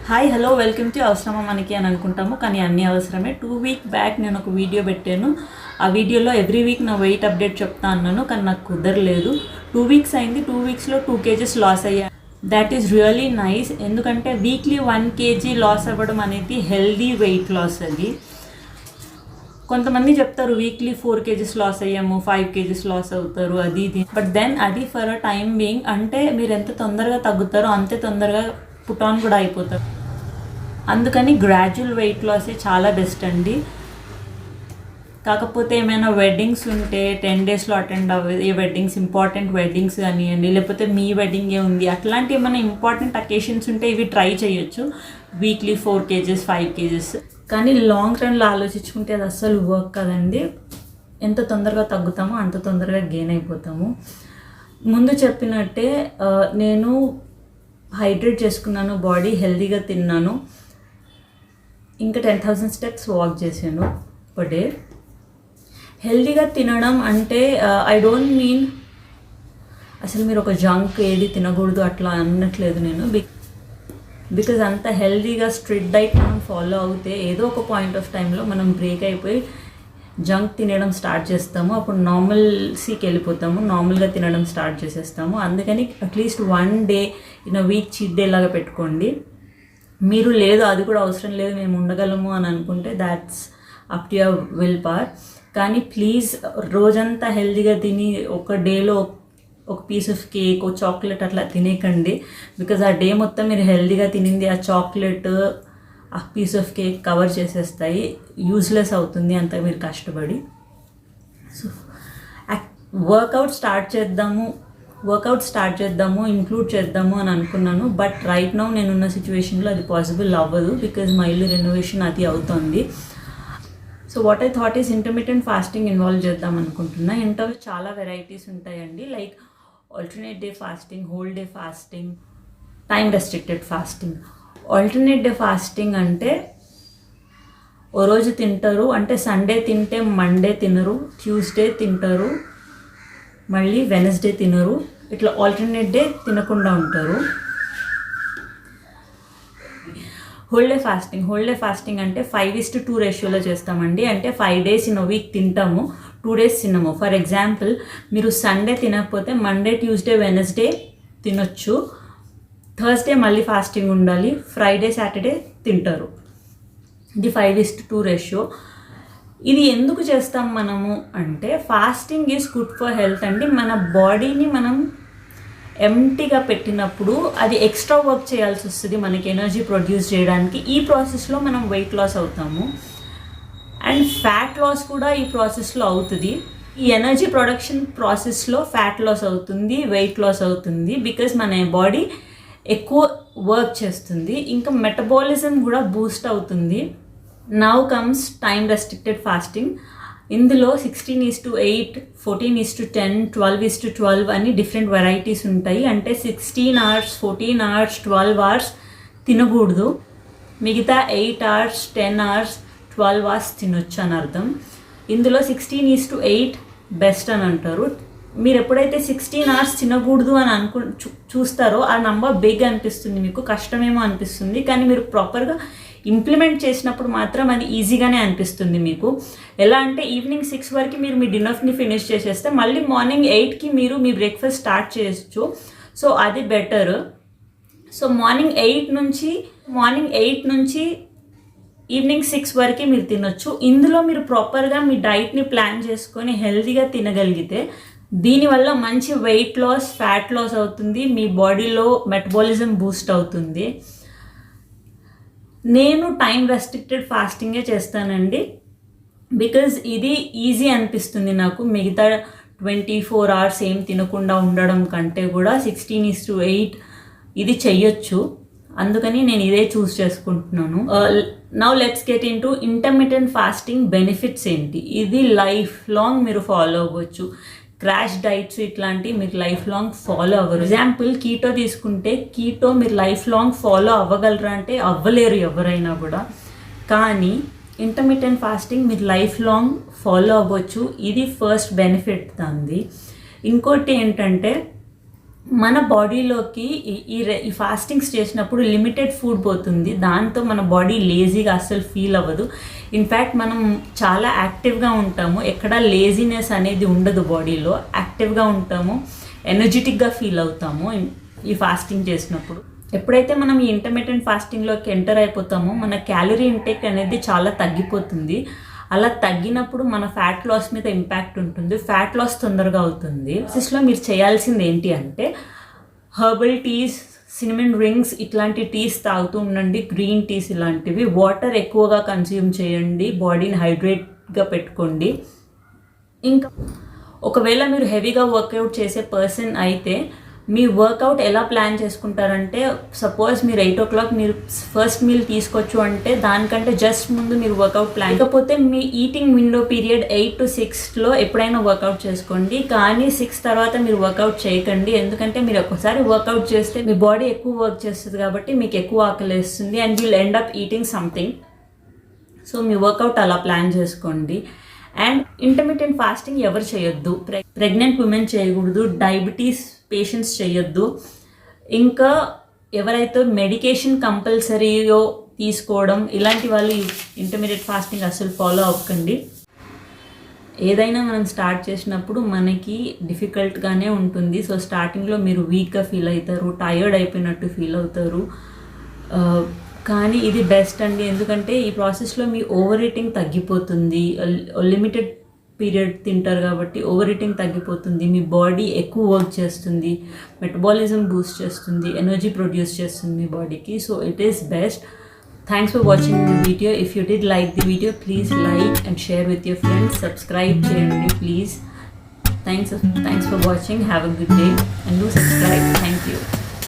Hi hello welcome to అవసరమా మనకి అని అనుకుంటాము, కానీ అన్నీ అవసరమే. 2 వీక్ బ్యాక్ నేను ఒక వీడియో పెట్టాను. ఆ వీడియోలో ఎవ్రీ వీక్ నా వెయిట్ అప్డేట్ చెప్తా అన్నాను, కానీ నాకు కుదరలేదు. 2 వీక్స్ అయింది. 2 వీక్స్లో 2 kgs లాస్ అయ్యా. That is really nice. ఎందుకంటే వీక్లీ 1 kg లాస్ అవ్వడం అనేది హెల్దీ వెయిట్ లాస్. అది కొంతమంది చెప్తారు వీక్లీ 4 kgs లాస్ అయ్యాము, 5 kgs లాస్ అవుతారు, అది ఇది. బట్ దెన్ అది ఫర్ అ టైమ్ బీయింగ్. అంటే మీరు ఎంత తొందరగా తగ్గుతారో అంతే తొందరగా పుట్ ఆన్ కూడా అయిపోతారు. అందుకని గ్రాడ్యువల్ వెయిట్ లాసే చాలా బెస్ట్ అండి. కాకపోతే ఏమైనా వెడ్డింగ్స్ ఉంటే 10 daysలో అటెండ్ అవ్వే వెడ్డింగ్స్, ఇంపార్టెంట్ వెడ్డింగ్స్ కానివ్వండి, లేకపోతే మీ వెడ్డింగే ఉంది, అట్లాంటి ఏమైనా ఇంపార్టెంట్ అకేషన్స్ ఉంటే ఇవి ట్రై చేయొచ్చు. Weekly 4 kgs 5 kgs. కానీ లాంగ్ రన్లో ఆలోచించుకుంటే అది అస్సలు వర్క్ కదండి. ఎంత తొందరగా తగ్గుతామో అంత తొందరగా గెయిన్ అయిపోతాము. ముందు చెప్పినట్టే నేను హైడ్రేట్ చేసుకున్నాను, బాడీ హెల్తీగా తిన్నాను, ఇంకా 10,000 steps వాక్ చేశాను పర్ డే. హెల్తీగా తినడం అంటే ఐ డోంట్ మీన్ అసలు మీరు ఒక జంక్ ఏది తినకూడదు అట్లా అనట్లేదు నేను. బికాజ్ అంత హెల్తీగా స్ట్రిక్ట్ డైట్ మనం ఫాలో అవుతే ఏదో ఒక పాయింట్ ఆఫ్ టైంలో మనం బ్రేక్ అయిపోయి జంక్ తినడం స్టార్ట్ చేస్తాము. అప్పుడు నార్మల్సీకి వెళ్ళిపోతాము, నార్మల్గా తినడం స్టార్ట్ చేసేస్తాము. అందుకని at least 1 day in week cheat day లాగా పెట్టుకోండి. మీరు లేదు అది కూడా అవసరం లేదు మేము ఉండగలము అని అనుకుంటే that's up to your will power. కానీ ప్లీజ్ రోజంతా హెల్తీగా తిని ఒక డేలో ఒక పీస్ ఆఫ్ కేక్, ఒక చాక్లెట్ అట్లా తినేకండి. బికాజ్ ఆ డే మొత్తం మీరు హెల్తీగా తినింది ఆ చాక్లెట్, ఆ పీస్ ఆఫ్ కేక్ కవర్ చేసేస్తాయి. యూజ్లెస్ అవుతుంది అంత మీరు కష్టపడి. సో వర్కౌట్ స్టార్ట్ చేద్దాము, ఇంక్లూడ్ చేద్దాము అని అనుకున్నాను. బట్ రైట్ నౌ నేనున్న సిచ్యువేషన్లో అది పాసిబుల్ అవ్వదు. బికాజ్ మా ఇల్లు రెనోవేషన్ అది అవుతుంది. So what I thought is intermediate fasting involve చేద్దాం అనుకుంటున్నా. ఇంట్లో చాలా వెరైటీస్ ఉంటాయండి. Like alternate day fasting, whole day fasting, time restricted fasting. Alternate day fasting అంటే ఓ రోజు తింటారు, అంటే సండే తింటే మండే తినరు, ట్యూస్డే తింటారు, మళ్ళీ వెనస్డే తినరు, ఇట్లా ఆల్టర్నేట్ డే తినకుండా ఉంటారు. హోల్ డే ఫాస్టింగ్ అంటే 5:2 రేషియోలో చేస్తామండి. అంటే 5 days ఇన్ వీక్ తింటాము, 2 days తినము. ఫర్ ఎగ్జాంపుల్ మీరు సండే తినకపోతే మండే, ట్యూస్డే, వెనస్డే తినొచ్చు, థర్స్డే మళ్ళీ ఫాస్టింగ్ ఉండాలి, ఫ్రైడే, సాటర్డే తింటారు. ఇది 5:2 రేషియో. ఇది ఎందుకు చేస్తాం మనము అంటే fasting is good for health అండి. మన బాడీని మనం ఎంటీగా పెట్టినప్పుడు అది ఎక్స్ట్రా వర్క్ చేయాల్సి వస్తుంది మనకి ఎనర్జీ ప్రొడ్యూస్ చేయడానికి. ఈ ప్రాసెస్లో మనం వెయిట్ లాస్ అవుతాము అండ్ ఫ్యాట్ లాస్ కూడా ఈ ప్రాసెస్లో అవుతుంది. ఈ ఎనర్జీ ప్రొడక్షన్ ప్రాసెస్లో ఫ్యాట్ లాస్ అవుతుంది, వెయిట్ లాస్ అవుతుంది. బికాజ్ మన బాడీ ఎక్కువ వర్క్ చేస్తుంది, ఇంకా మెటబాలిజం కూడా బూస్ట్ అవుతుంది. Now comes time restricted fasting. ఇందులో 16:8, 14:10, 12:12 అని డిఫరెంట్ వెరైటీస్ ఉంటాయి. అంటే 16 hours, 14 hours, 12 hours తినకూడదు, మిగతా 8 hours, 10 hours, 12 hours తినొచ్చు అని అర్థం. ఇందులో 16:8 బెస్ట్ అని అంటారు. మీరు ఎప్పుడైతే 16 hours తినకూడదు అని చూస్తారో ఆ నంబర్ బిగ్ అనిపిస్తుంది, మీకు కష్టమేమో అనిపిస్తుంది. కానీ మీరు ప్రాపర్గా ఇంప్లిమెంట్ చేసినప్పుడు మాత్రం అది ఈజీగానే అనిపిస్తుంది మీకు. ఎలా అంటే ఈవినింగ్ 6 వరకు మీరు మీ డిన్నర్ని ఫినిష్ చేసేస్తే మళ్ళీ మార్నింగ్ 8కి మీరు మీ బ్రేక్ఫాస్ట్ స్టార్ట్ చేయొచ్చు. సో అది బెటర్. సో మార్నింగ్ 8 నుంచి ఈవినింగ్ 6 వరకు మీరు తినొచ్చు. ఇందులో మీరు ప్రాపర్గా మీ డైట్ని ప్లాన్ చేసుకొని హెల్తీగా తినగలిగితే దీనివల్ల మంచి వెయిట్ లాస్, ఫ్యాట్ లాస్ అవుతుంది, మీ బాడీలో మెటబాలిజం బూస్ట్ అవుతుంది. నేను టైం రెస్ట్రిక్టెడ్ ఫాస్టింగే చేస్తానండి. బికాజ్ ఇది ఈజీ అనిపిస్తుంది నాకు. మిగతా 24 hours ఏం తినకుండా ఉండడం కంటే కూడా 16:8 ఇది చెయ్యొచ్చు. అందుకని నేను ఇదే చూస్ చేసుకుంటున్నాను. Now let's get in to intermittent fasting benefits ఏంటి. ఇది లైఫ్ లాంగ్ మీరు ఫాలో అవ్వచ్చు. క్రాష్ డైట్స్ ఇట్లాంటివి మీరు లైఫ్ లాంగ్ ఫాలో అవ్వరు. ఎగ్జాంపుల్ కీటో తీసుకుంటే కీటో మీరు లైఫ్ లాంగ్ ఫాలో అవ్వగలరా అంటే అవ్వలేరు ఎవరైనా కూడా. కానీ ఇంటర్మిటెంట్ ఫాస్టింగ్ మీరు లైఫ్ లాంగ్ ఫాలో అవ్వచ్చు. ఇది ఫస్ట్ బెనిఫిట్ దాన్ని. ఇంకోటి ఏంటంటే మన బాడీలోకి ఈ ఫాస్టింగ్స్ చేసినప్పుడు లిమిటెడ్ ఫుడ్ పోతుంది. దాంతో మన బాడీ లేజీగా అస్సలు ఫీల్ అవ్వదు. ఇన్ఫ్యాక్ట్ మనం చాలా యాక్టివ్గా ఉంటాము. ఎక్కడ లేజీనెస్ అనేది ఉండదు బాడీలో. యాక్టివ్గా ఉంటాము, ఎనర్జెటిక్గా ఫీల్ అవుతాము ఈ ఫాస్టింగ్ చేసినప్పుడు. ఎప్పుడైతే మనం ఈ ఇంటర్మిటెంట్ ఫాస్టింగ్లోకి ఎంటర్ అయిపోతామో మన క్యాలరీ ఇంటేక్ అనేది చాలా తగ్గిపోతుంది. అలా తగ్గినప్పుడు మన ఫ్యాట్ లాస్ మీద ఇంపాక్ట్ ఉంటుంది. ఫ్యాట్ లాస్ తొందరగా అవుతుంది. ప్రాసెస్లో మీరు చేయాల్సింది ఏంటి అంటే హెర్బల్ టీస్, సినమన్ రింగ్స్ ఇట్లాంటి టీస్ తాగుతూ ఉండండి. గ్రీన్ టీస్ ఇలాంటివి. వాటర్ ఎక్కువగా కన్జ్యూమ్ చేయండి. బాడీని హైడ్రేట్గా పెట్టుకోండి. ఇంకా ఒకవేళ మీరు హెవీగా వర్కౌట్ చేసే పర్సన్ అయితే మీ వర్కౌట్ ఎలా ప్లాన్ చేసుకుంటారంటే సపోజ్ మీరు 8 o'clock మీరు ఫస్ట్ మీల్ తీసుకోవచ్చు అంటే దానికంటే జస్ట్ ముందు మీరు వర్కౌట్ ప్లాన్. లేకపోతే మీ ఈటింగ్ విండో పీరియడ్ 8 to 6లో ఎప్పుడైనా వర్కౌట్ చేసుకోండి. కానీ 6 తర్వాత మీరు వర్కౌట్ చేయకండి. ఎందుకంటే మీరు ఒకసారి వర్కౌట్ చేస్తే మీ బాడీ ఎక్కువ వర్క్ చేస్తుంది కాబట్టి మీకు ఎక్కువ ఆకలేస్తుంది and will end up eating something. So మీ వర్కౌట్ అలా ప్లాన్ చేసుకోండి. అండ్ ఇంటర్మిటెంట్ ఫాస్టింగ్ ఎవరు చేయొద్దు. ప్రెగ్నెంట్ ఉమెన్ చేయకూడదు, డయాబెటీస్ పేషెంట్స్ చేయొద్దు. ఇంకా ఎవరైతే మెడికేషన్ కంపల్సరీగా తీసుకోవడం ఇలాంటి వాళ్ళు ఇంటర్మీడియట్ ఫాస్టింగ్ అసలు ఫాలో అవ్వకండి. ఏదైనా మనం స్టార్ట్ చేసినప్పుడు మనకి డిఫికల్ట్గానే ఉంటుంది. సో స్టార్టింగ్లో మీరు వీక్గా ఫీల్ అవుతారు, టైర్డ్ అయిపోయినట్టు ఫీల్ అవుతారు. కానీ ఇది బెస్ట్ అండి. ఎందుకంటే ఈ ప్రాసెస్లో మీ ఓవర్ ఈటింగ్ తగ్గిపోతుంది. లిమిటెడ్ పీరియడ్ తింటారు కాబట్టి ఓవర్ ఈటింగ్ తగ్గిపోతుంది. మీ బాడీ ఎక్కువ వర్క్ చేస్తుంది, మెటబాలిజం బూస్ట్ చేస్తుంది, ఎనర్జీ ప్రొడ్యూస్ చేస్తుంది మీ బాడీకి. So it is best. Thanks for watching the video. If you did like the video please like and share with your friends. Subscribe చేయండి please. Thanks for watching. Have a good day and do subscribe.